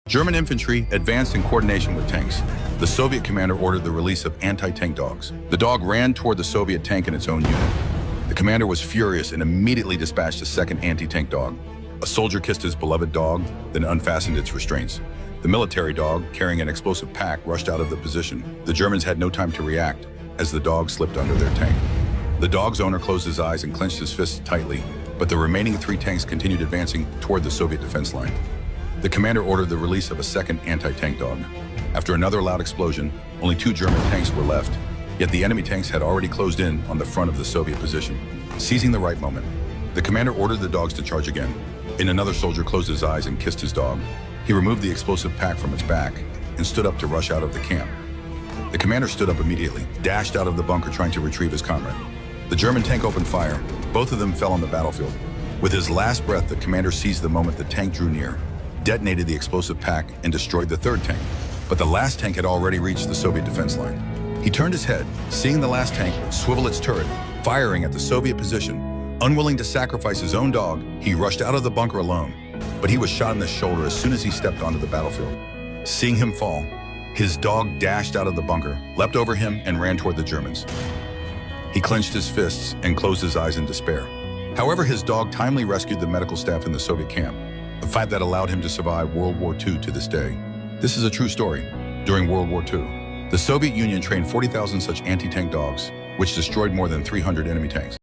German infantry advanced in coordination with tanks. The Soviet commander ordered the release of anti-tank dogs. The dog ran toward the Soviet tank in its own unit. The commander was furious and immediately dispatched a second anti-tank dog. A soldier kissed his beloved dog, then unfastened its restraints. The military dog, carrying an explosive pack, rushed out of the position. The Germans had no time to react as the dog slipped under their tank. The dog's owner closed his eyes and clenched his fists tightly, but the remaining 3 tanks continued advancing toward the Soviet defense line. The commander ordered the release of a second anti-tank dog. After another loud explosion, only 2 German tanks were left, yet the enemy tanks had already closed in on the front of the Soviet position. Seizing the right moment, the commander ordered the dogs to charge again. Another soldier closed his eyes and kissed his dog. He removed the explosive pack from its back and stood up to rush out of the camp. The commander stood up immediately, dashed out of the bunker trying to retrieve his comrade. The German tank opened fire. Both of them fell on the battlefield. With his last breath, the commander seized the moment the tank drew near, detonated the explosive pack, and destroyed the 3rd tank. But the last tank had already reached the Soviet defense line. He turned his head, seeing the last tank swivel its turret, firing at the Soviet position. Unwilling to sacrifice his own dog, he rushed out of the bunker alone, but he was shot in the shoulder as soon as he stepped onto the battlefield. Seeing him fall, his dog dashed out of the bunker, leapt over him, and ran toward the Germans. He clenched his fists and closed his eyes in despair. However, his dog timely rescued the medical staff in the Soviet camp, a fact that allowed him to survive World War II to this day. This is a true story. During World War II, the Soviet Union trained 40,000 such anti-tank dogs, which destroyed more than 300 enemy tanks.